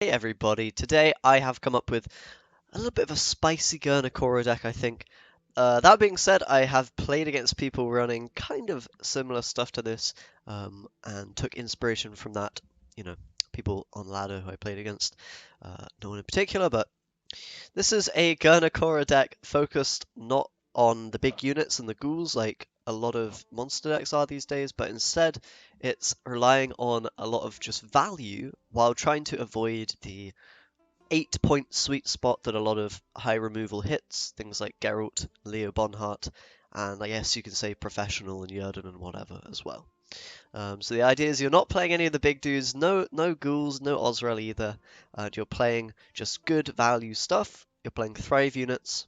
Hey everybody, today I have come up with a little bit of a spicy Gernichora deck, I think. That being said, I have played against people running kind of similar stuff to this, and took inspiration from that, you know, people on ladder who I played against. No one in particular, but this is a Gernichora deck focused not on the big units and the ghouls like a lot of monster decks are these days, but instead it's relying on a lot of just value while trying to avoid the 8-point sweet spot that a lot of high removal hits, things like Geralt, Leo Bonhart, and I guess you can say Professional and Jurden and whatever as well. So the idea is you're not playing any of the big dudes, no ghouls, no Osrel either, and you're playing just good value stuff. You're playing Thrive units,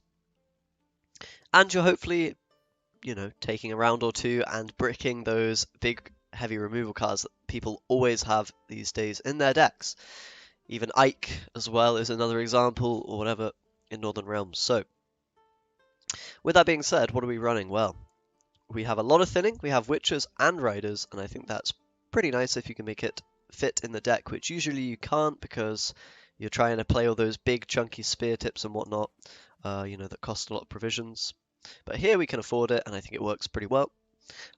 and you're hopefully, taking a round or two and bricking those big heavy removal cards that people always have these days in their decks. Even Ike as well is another example, or whatever, in Northern Realms. So, with that being said, what are we running? Well, we have a lot of thinning, we have Witchers and Riders, and I think that's pretty nice if you can make it fit in the deck, which usually you can't because you're trying to play all those big chunky spear tips and whatnot, that cost a lot of provisions. But here we can afford it, and I think it works pretty well.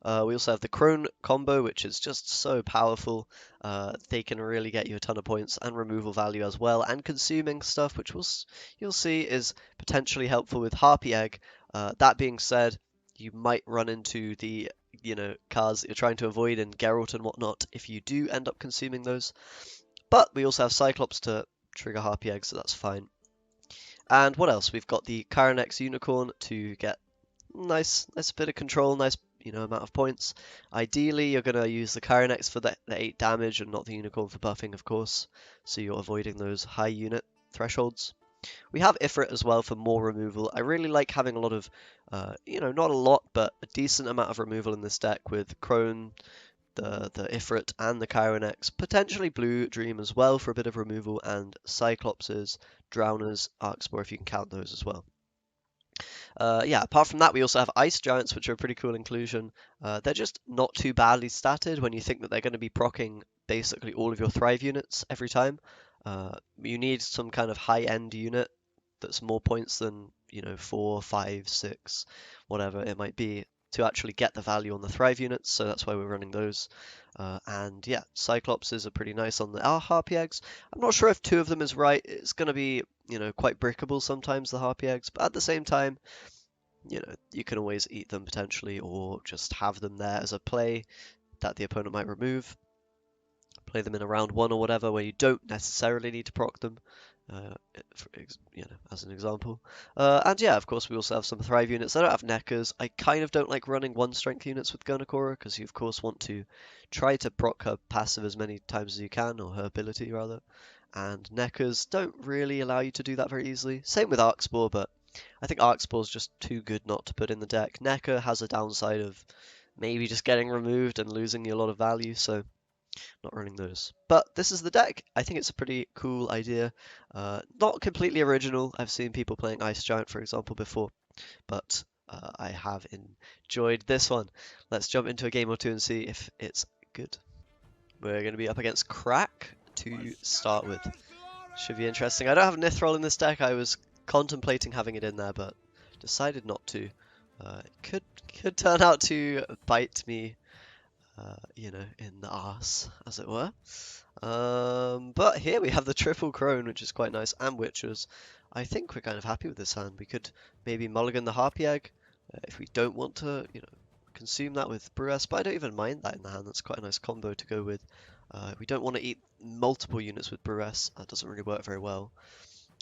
We also have the Crone combo, which is just so powerful. They can really get you a ton of points and removal value as well, and consuming stuff, which you'll see is potentially helpful with Harpy Egg. That being said, you might run into the cards that you're trying to avoid in Geralt and whatnot if you do end up consuming those. But we also have Cyclops to trigger Harpy Egg, so that's fine. And what else? We've got the Chironex Unicorn to get nice bit of control, nice amount of points. Ideally, you're going to use the Chironex for the 8 damage and not the Unicorn for buffing, of course, so you're avoiding those high unit thresholds. We have Ifrit as well for more removal. I really like having a lot of, not a lot, but a decent amount of removal in this deck with Crone, the Ifrit, and the Chironex. Potentially Blue Dream as well for a bit of removal, and Cyclopses, Drowners, Arcspore if you can count those as well. Apart from that, we also have Ice Giants, which are a pretty cool inclusion. They're just not too badly statted when you think that they're going to be proccing basically all of your Thrive units every time. You need some kind of high-end unit that's more points than, 4, 5, 6, whatever it might be, to actually get the value on the Thrive units, so that's why we're running those. And yeah, Cyclopses are pretty nice on the Harpy Eggs. I'm not sure if 2 of them is right. It's going to be, quite brickable sometimes, the Harpy Eggs, but at the same time, you can always eat them potentially, or just have them there as a play that the opponent might remove. Play them in a round 1 or whatever, where you don't necessarily need to proc them, as an example. And yeah, of course, we also have some Thrive units. I don't have Neckers. I kind of don't like running 1 strength units with Gernichora, because you of course want to try to proc her passive as many times as you can, or her ability rather. And Neckers don't really allow you to do that very easily. Same with Arcspore, but I think Arcspore is just too good not to put in the deck. Necker has a downside of maybe just getting removed and losing you a lot of value, so not running those. But this is the deck. I think it's a pretty cool idea. Not completely original. I've seen people playing Ice Giant, for example, before, but I have enjoyed this one. Let's jump into a game or two and see if it's good. We're going to be up against Crack to start with. Should be interesting. I don't have Nithrol in this deck. I was contemplating having it in there, but decided not to. It could turn out to bite me, in the arse, as it were. But here we have the triple Crone, which is quite nice, and Witchers. I think we're kind of happy with this hand. We could maybe mulligan the Harpy Egg if we don't want to, consume that with Brewess, but I don't even mind that in the hand. That's quite a nice combo to go with. We don't want to eat multiple units with Brewess. That doesn't really work very well.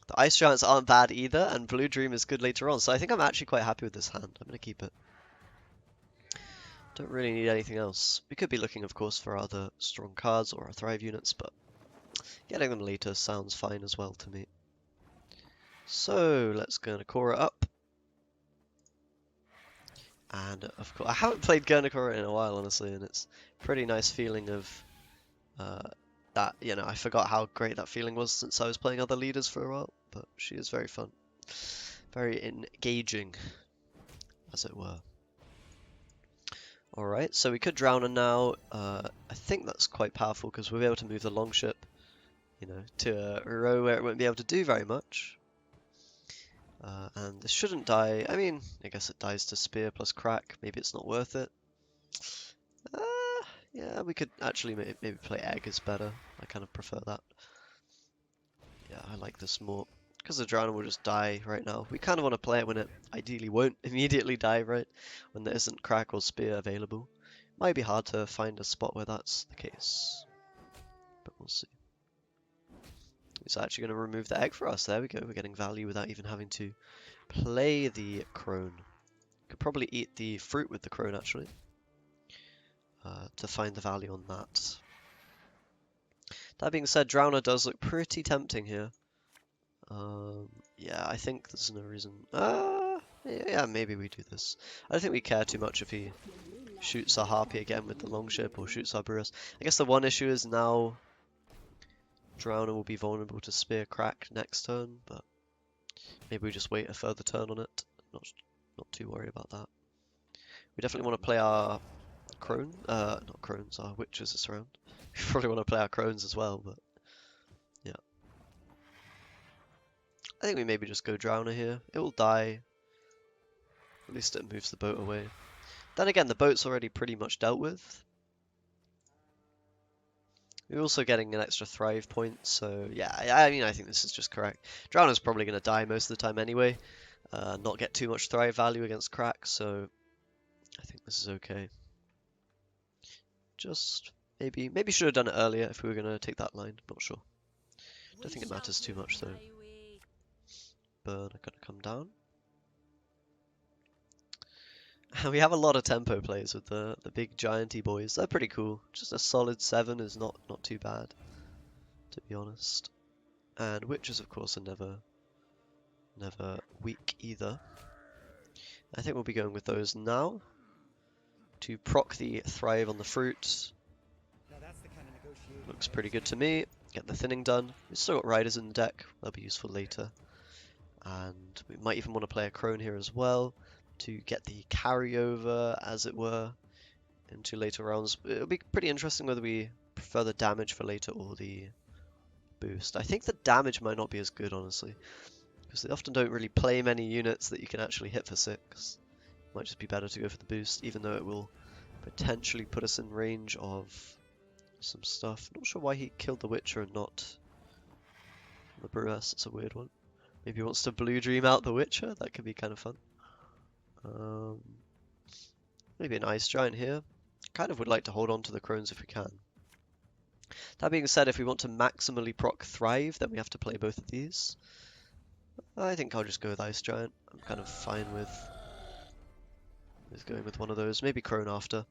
The Ice Giants aren't bad either, and Blue Dream is good later on, so I think I'm actually quite happy with this hand. I'm going to keep it. Don't really need anything else. We could be looking, of course, for other strong cards or Thrive units, but getting them later sounds fine as well to me. So, let's Gernichora up. And, of course, I haven't played Gernichora in a while, honestly, and it's a pretty nice feeling of that, I forgot how great that feeling was since I was playing other leaders for a while, but she is very fun. Very engaging, as it were. Alright, so we could drown her now. I think that's quite powerful because we'll be able to move the longship. you know, to a row where it won't be able to do very much. And this shouldn't die. I mean, I guess it dies to spear plus crack. Maybe it's not worth it. Yeah, we could actually maybe play egg is better. I kind of prefer that. Yeah, I like this more. Because the Drowner will just die right now. We kind of want to play it when it ideally won't immediately die, right? When there isn't crack or spear available. Might be hard to find a spot where that's the case. But we'll see. It's actually going to remove the egg for us. There we go. We're getting value without even having to play the crone. Could probably eat the fruit with the crone, actually. To find the value on that. That being said, Drowner does look pretty tempting here. Yeah, I think there's no reason. Yeah, maybe we do this. I don't think we care too much if he shoots our Harpy again with the Longship or shoots our Brewers. I guess the one issue is now Drowner will be vulnerable to Spear Crack next turn, but maybe we just wait a further turn on it. Not too worried about that. We definitely want to play our Crone, not Crones, our Witches this round. We probably want to play our Crones as well, but yeah. I think we maybe just go Drowner here. It will die. At least it moves the boat away. Then again, the boat's already pretty much dealt with. We're also getting an extra Thrive point, so yeah, I mean, I think this is just correct. Drowner's probably going to die most of the time anyway. Not get too much Thrive value against Crack, so I think this is okay. Just maybe should have done it earlier if we were going to take that line. Not sure. Don't think it matters too much though. Burn, I gotta come down. We have a lot of tempo plays with the big gianty boys. They're pretty cool. Just a solid 7 is not too bad, to be honest. And witches, of course, are never weak either. I think we'll be going with those now to proc the Thrive on the fruit. Looks pretty good to me. Get the thinning done. We've still got riders in the deck. They'll be useful later. And we might even want to play a crone here as well to get the carryover, as it were, into later rounds. It'll be pretty interesting whether we prefer the damage for later or the boost. I think the damage might not be as good, honestly, because they often don't really play many units that you can actually hit for 6. Might just be better to go for the boost, even though it will potentially put us in range of some stuff. Not sure why he killed the Witcher and not the Brewess. It's a weird one. Maybe he wants to Blue Dream out the Witcher. That could be kind of fun. Maybe an Ice Giant here. Kind of would like to hold on to the Crones if we can. That being said, if we want to maximally proc Thrive, then we have to play both of these. I think I'll just go with Ice Giant. I'm kind of fine with going with one of those. Maybe Crone after.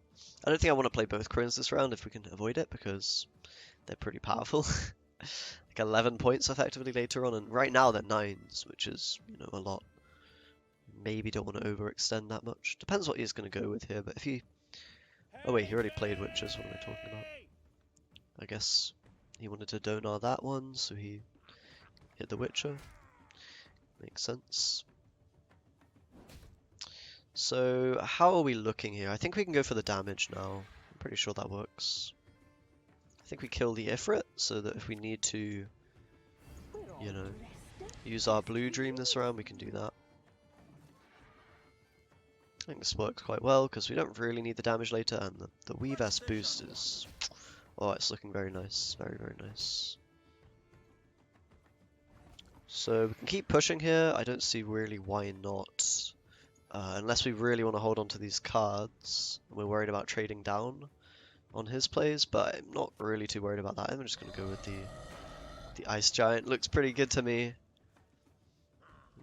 I don't think I want to play both Crones this round if we can avoid it, because they're pretty powerful. Like 11 points effectively later on, and right now they're 9s, which is, you know, a lot. Maybe don't want to overextend that much. Depends what he's going to go with here, but if he... Oh wait, he already played Witches, what am I talking about? I guess he wanted to Donar that one, so he hit the Witcher. Makes sense. So, how are we looking here? I think we can go for the damage now. I'm pretty sure that works. I think we kill the Ifrit, so that if we need to, you know, use our Blue Dream this round, we can do that. I think this works quite well, because we don't really need the damage later, and the Weavess boost is... Oh, it's looking very nice. Very, very nice. So, we can keep pushing here. I don't see really why not. Unless we really want to hold on to these cards. We're worried about trading down on his plays, but I'm not really too worried about that. I'm just going to go with the Ice Giant. Looks pretty good to me.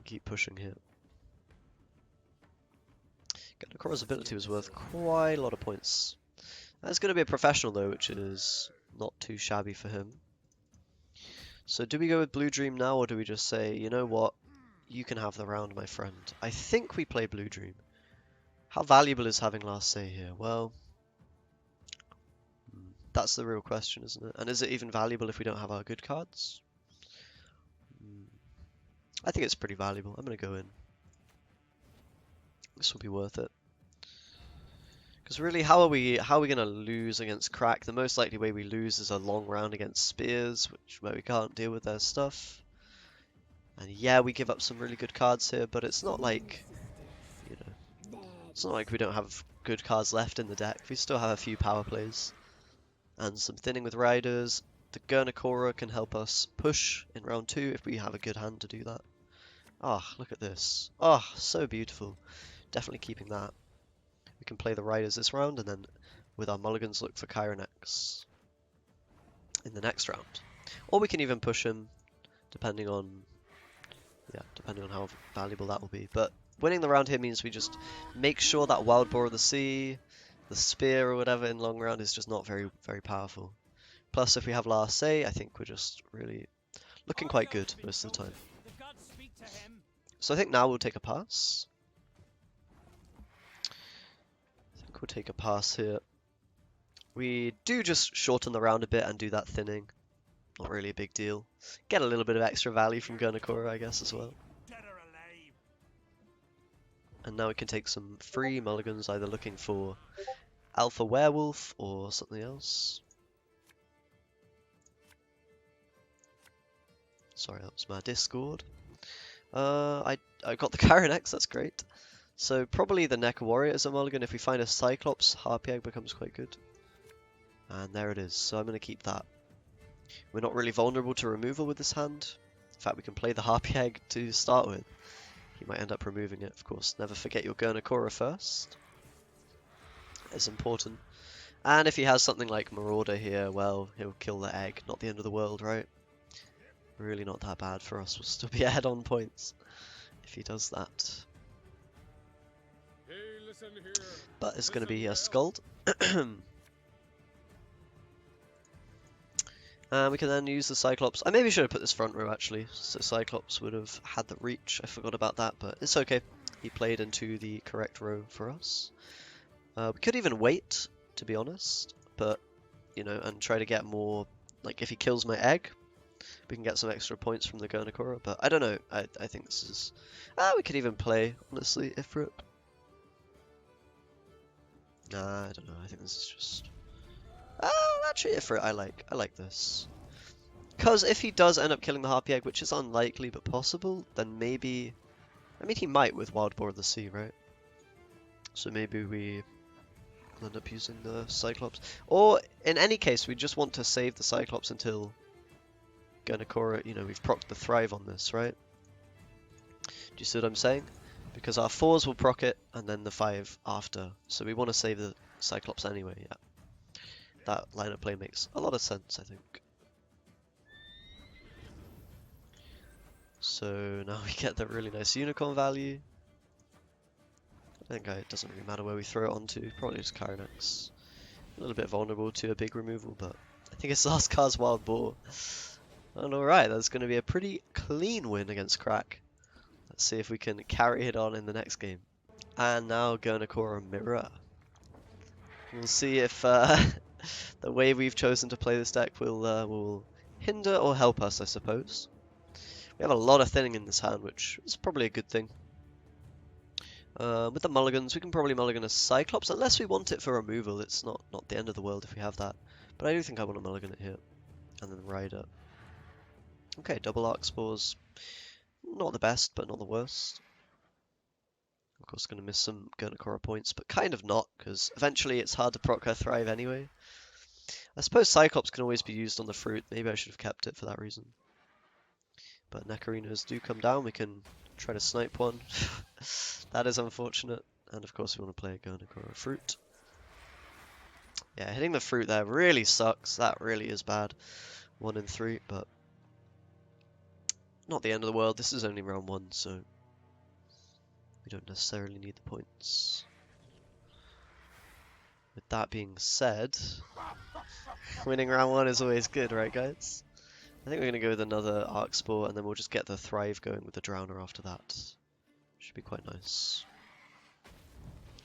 Keep pushing here. Gernichora's ability was worth quite a lot of points. That's going to be a professional though, which is not too shabby for him. So do we go with Blue Dream now, or do we just say, you know what, you can have the round, my friend? I think we play Blue Dream. How valuable is having last say here? Well, that's the real question, isn't it? And is it even valuable if we don't have our good cards? I think it's pretty valuable. I'm going to go in. This will be worth it. Because really, how are we gonna lose against Crack? The most likely way we lose is a long round against Spears, where we can't deal with their stuff. And yeah, we give up some really good cards here, but it's not like, you know, it's not like we don't have good cards left in the deck. We still have a few power plays and some thinning with Riders. The Gernichora can help us push in round 2 if we have a good hand to do that. Ah, oh, look at this. Ah, oh, so beautiful. Definitely keeping that. We can play the Riders this round, and then with our mulligans look for Chironex in the next round. Or we can even push him, depending on how valuable that will be. But winning the round here means we just make sure that Wild Boar of the Sea, the Spear or whatever in long round is just not very, very powerful. Plus, if we have last say, I think we're just really looking quite good most of the time. So I think now we'll take a pass. I think we'll take a pass here. We do just shorten the round a bit and do that thinning. Not really a big deal. Get a little bit of extra value from Gernichora, I guess, as well. And now we can take some free mulligans, either looking for Alpha Werewolf or something else. Sorry, that was my Discord. I got the Chironex, that's great. So probably the Neck Warrior is a mulligan. If we find a Cyclops, Harpy Egg becomes quite good. And there it is, so I'm going to keep that. We're not really vulnerable to removal with this hand. In fact, we can play the Harpy Egg to start with. He might end up removing it, of course. Never forget your Gernichora first. It's important. And if he has something like Marauder here, well, he'll kill the egg. Not the end of the world, right? Really not that bad for us. We'll still be ahead on points if he does that. Hey, listen here. But it's going to be a Scald. And we can then use the Cyclops. I maybe should have put this front row actually, so Cyclops would have had the reach. I forgot about that, but it's okay. He played into the correct row for us. We could even wait, to be honest, but, you know, and try to get more, like if he kills my egg, we can get some extra points from the Gernichora, but I don't know. I think this is... we could even play, honestly, Ifrit. Nah, I don't know. I think this is just... actually, Ifrit, I like this. Because if he does end up killing the Harpy Egg, which is unlikely but possible, then maybe... I mean, he might with Wild Boar of the Sea, right? So maybe we end up using the Cyclops. Or, in any case, we just want to save the Cyclops until Gernichora, you know, we've procced the Thrive on this, right? Do you see what I'm saying? Because our 4s will proc it, and then the 5 after. So we want to save the Cyclops anyway, yeah. That line of play makes a lot of sense, I think. So now we get the really nice unicorn value. I think it doesn't really matter where we throw it onto, probably just Chironex. A little bit vulnerable to a big removal, but I think it's last card's Wild Boar. And alright, that's going to be a pretty clean win against Crack. Let's see if we can carry it on in the next game. And now Gernichora Mirror. We'll see if the way we've chosen to play this deck will hinder or help us, I suppose. We have a lot of thinning in this hand, which is probably a good thing. With the mulligans, we can probably mulligan a Cyclops, unless we want it for removal. It's not the end of the world if we have that. But I do think I want to mulligan it here. And then Rider. Okay, double Arc Spores. Not the best, but not the worst. Of course, going to miss some Gernichora points, but kind of not, because eventually it's hard to proc her Thrive anyway. I suppose Cyclops can always be used on the fruit. Maybe I should have kept it for that reason. But Necarinas do come down. We can try to snipe one. That is unfortunate. And of course we want to play a Gernichora fruit. Yeah, hitting the fruit there really sucks. That really is bad. 1 in 3, but not the end of the world. This is only round 1, so we don't necessarily need the points. With that being said, winning round 1 is always good, right guys? I think we're going to go with another Arc Spore, and then we'll just get the Thrive going with the Drowner after that. Should be quite nice.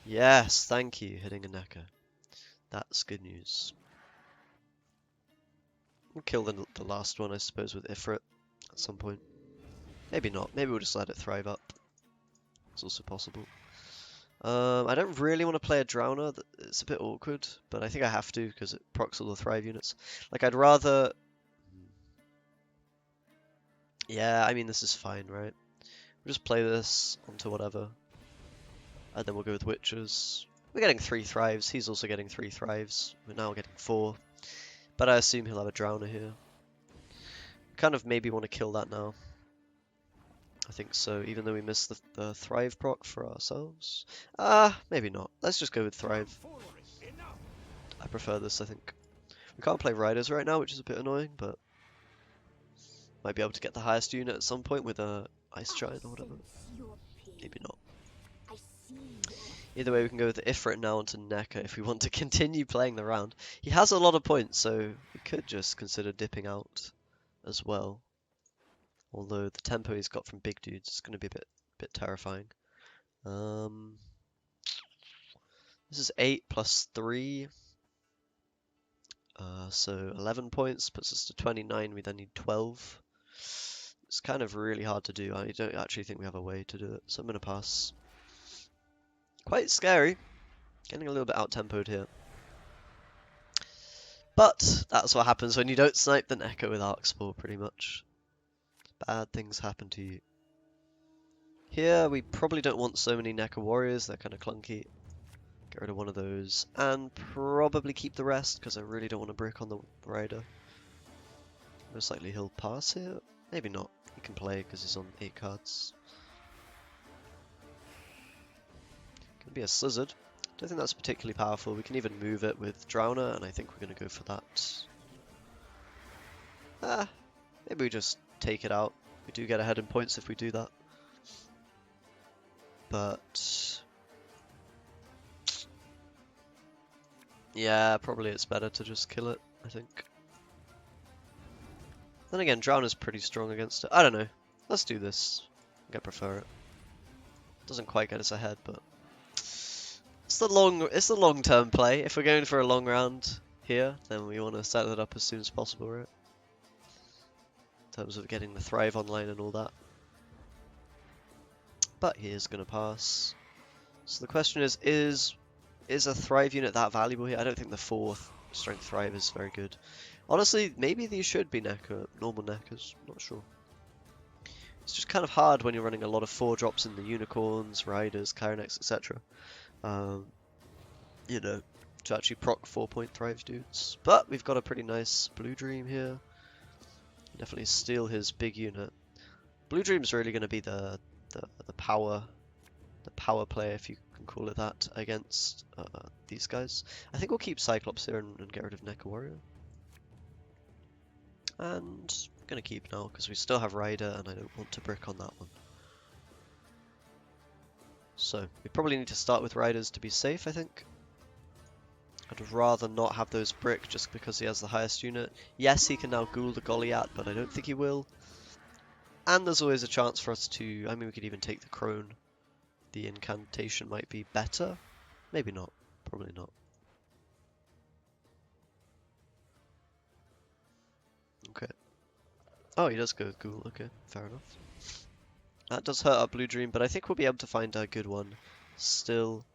Yes, thank you, hitting a Necker. That's good news. We'll kill the last one, I suppose, with Ifrit at some point. Maybe not. Maybe we'll just let it Thrive up. It's also possible. I don't really want to play a Drowner. It's a bit awkward, but I think I have to because it procs all the Thrive units. Like, I'd rather... Yeah, I mean, this is fine, right? We'll just play this onto whatever. And then we'll go with Witches. We're getting 3 Thrives. He's also getting 3 Thrives. We're now getting 4. But I assume he'll have a Drowner here. Kind of maybe want to kill that now. I think so, even though we missed the Thrive proc for ourselves. Maybe not. Let's just go with Thrive. I prefer this, I think. We can't play Riders right now, which is a bit annoying, but might be able to get the highest unit at some point with a Ice Giant or whatever. Maybe not. Either way, we can go with Ifrit now onto Nekka if we want to continue playing the round. He has a lot of points, so we could just consider dipping out as well. Although the tempo he's got from big dudes is going to be a bit terrifying. This is 8 plus 3. So 11 points puts us to 29. We then need 12. It's kind of really hard to do. I don't actually think we have a way to do it, so I'm going to pass. Quite scary. Getting a little bit out-tempoed here. But that's what happens when you don't snipe the Nekka with Arc Spore, pretty much. Bad things happen to you. Here, we probably don't want so many Nekka warriors. They're kind of clunky. Get rid of one of those. And probably keep the rest, because I really don't want to brick on the rider. Most likely he'll pass here. Maybe not. He can play, because he's on 8 cards. Gonna be a Slizzard. Don't think that's particularly powerful. We can even move it with Drowner, and I think we're going to go for that. Maybe we just take it out. We do get ahead in points if we do that. But... yeah, probably it's better to just kill it, I think. Then again, Drowner's pretty strong against it. I don't know. Let's do this. I think I prefer it. Doesn't quite get us ahead, but... it's the long-term play. If we're going for a long round here, then we want to set it up as soon as possible, right? In terms of getting the Thrive online and all that. But he is going to pass. So the question is a Thrive unit that valuable here? I don't think the 4th Strength Thrive is very good. Honestly, maybe these should be normal Nekkas. Not sure. It's just kind of hard when you're running a lot of 4-drops in the Unicorns, Riders, Kyrenex, etc. You know, to actually proc 4-point Thrive dudes. But we've got a pretty nice Blue Dream here. Definitely steal his big unit. Blue Dream's really going to be the power play, if you can call it that, against these guys. I think we'll keep Cyclops here and get rid of Nekka Warrior. And I'm going to keep now because we still have Rider and I don't want to brick on that one. So we probably need to start with Riders to be safe, I think. I'd rather not have those brick just because he has the highest unit. Yes, he can now ghoul the Goliath, but I don't think he will. And there's always a chance for us to... I mean, we could even take the Crone. The incantation might be better. Maybe not. Probably not. Okay. Oh, he does go ghoul. Okay, fair enough. That does hurt our Blue Dream, but I think we'll be able to find a good one still.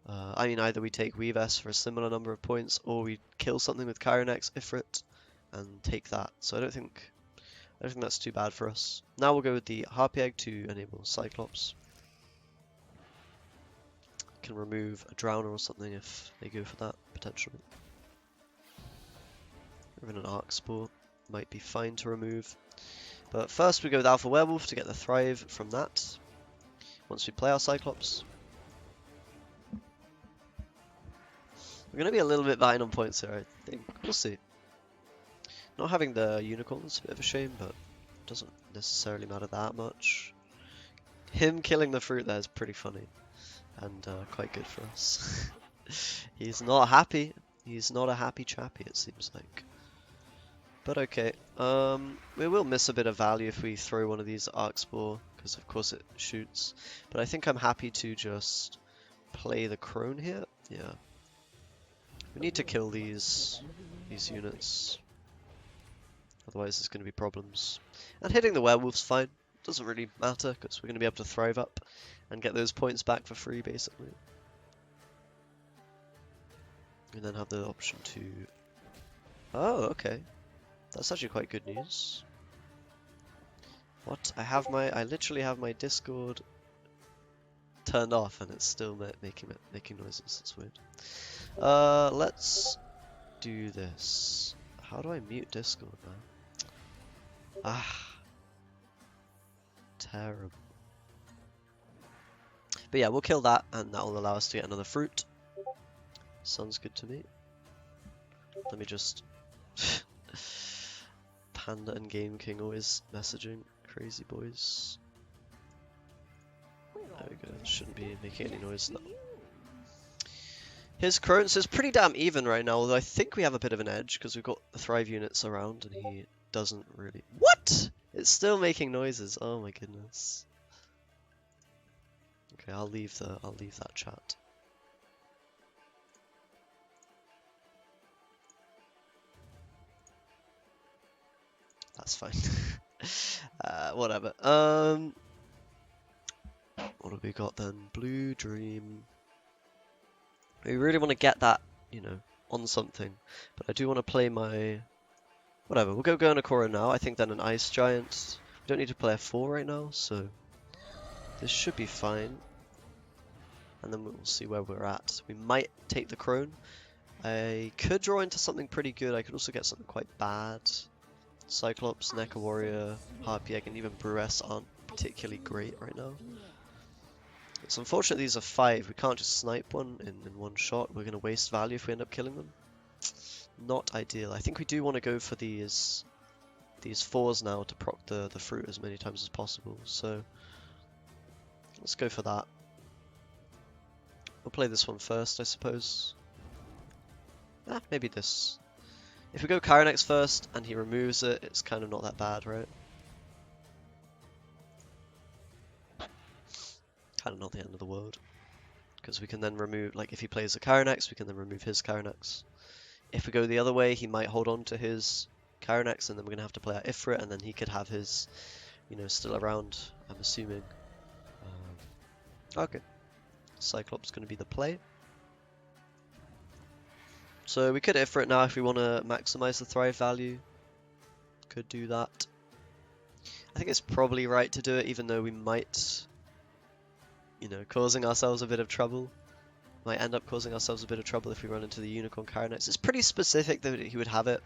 I mean, either we take Weavess for a similar number of points, or we kill something with Kyrenex, Ifrit, and take that. So I don't think that's too bad for us. Now we'll go with the Harpy Egg to enable Cyclops. Can remove a Drowner or something if they go for that, potentially. Even an Arc Spore might be fine to remove. But first we go with Alpha Werewolf to get the Thrive from that, once we play our Cyclops. We're going to be a little bit behind on points here, I think. We'll see. Not having the Unicorn is a bit of a shame, but it doesn't necessarily matter that much. Him killing the fruit there is pretty funny, and quite good for us. He's not happy. He's not a happy chappy, it seems like. But okay, we will miss a bit of value if we throw one of these Arc Spore, because of course it shoots. But I think I'm happy to just play the Crone here. Yeah. We need to kill these units. Otherwise there's going to be problems. And hitting the Werewolf's fine. Doesn't really matter, because we're going to be able to Thrive up. and get those points back for free, basically. And then have the option to... Oh, okay. That's actually quite good news. What? I literally have my Discord turned off and it's still making noises. That's weird. Let's do this. How do I mute Discord now? Ah, terrible. But yeah, we'll kill that and that will allow us to get another fruit. Sounds good to me. Let me just... Panda and Game King always messaging. Crazy boys. There we go. Shouldn't be making any noise now. His currency is pretty damn even right now, although I think we have a bit of an edge because we've got the Thrive units around and he doesn't really... What? It's still making noises. Oh my goodness. Okay, I'll leave that chat. That's fine. Whatever. What have we got then? Blue Dream. We really want to get that, you know, on something. But I do want to play my... Whatever, we'll go Gernichora now. I think then an Ice Giant. We don't need to play a 4 right now, so... This should be fine. And then we'll see where we're at. We might take the Crone. I could draw into something pretty good. I could also get something quite bad. Cyclops, Neca Warrior, Harpy Egg, and even Brewess aren't particularly great right now. It's unfortunate these are 5. We can't just snipe one in one shot. We're going to waste value if we end up killing them. Not ideal. I think we do want to go for these 4s now to proc the fruit as many times as possible. So let's go for that. We'll play this one first, I suppose. Maybe this. If we go Kyrenex first and he removes it, it's kind of not that bad, right? Kind of not the end of the world. Because we can then remove, like if he plays a Kyrenex, we can then remove his Kyrenex. If we go the other way, he might hold on to his Kyrenex and then we're going to have to play our Ifrit and then he could have his, you know, still around, I'm assuming. Okay. Cyclops going to be the play. So we could Ifrit now if we want to maximize the Thrive value. Could do that. I think it's probably right to do it even though we might, you know, causing ourselves a bit of trouble. Might end up causing ourselves a bit of trouble if we run into the Unicorn Kyrenex. It's pretty specific that he would have it.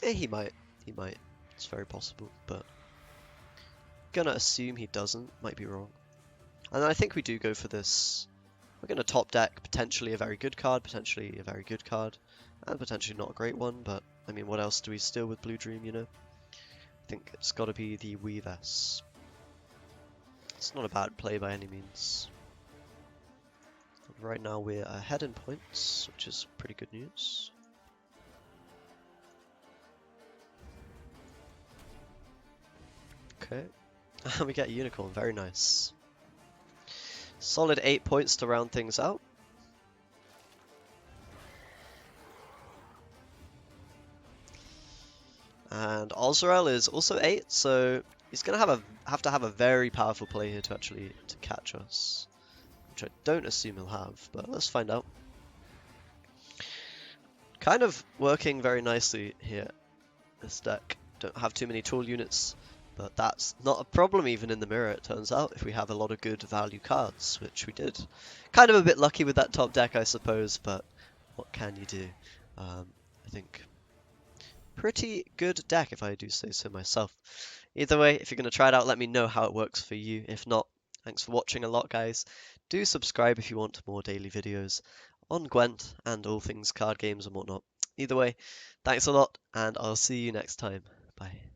He might. It's very possible, but gonna assume he doesn't. Might be wrong. And I think we do go for this. We're gonna top deck potentially a very good card, potentially a very good card, and potentially not a great one. But I mean, what else do we steal with Blue Dream? You know, I think it's got to be the Weavess. It's not a bad play by any means. Right now we're ahead in points, which is pretty good news. Okay, we get a Unicorn, very nice. Solid 8 points to round things out. And Ozrael is also 8, so he's going to have to have a very powerful play here to actually catch us. Which I don't assume he'll have, but let's find out. Kind of working very nicely here, this deck. Don't have too many tool units, but that's not a problem even in the mirror, it turns out, if we have a lot of good value cards, which we did. Kind of a bit lucky with that top deck, I suppose, but what can you do? I think pretty good deck, if I do say so myself. Either way, if you're going to try it out, let me know how it works for you. If not, thanks for watching a lot, guys. Do subscribe if you want more daily videos on Gwent and all things card games and whatnot. Either way, thanks a lot, and I'll see you next time. Bye.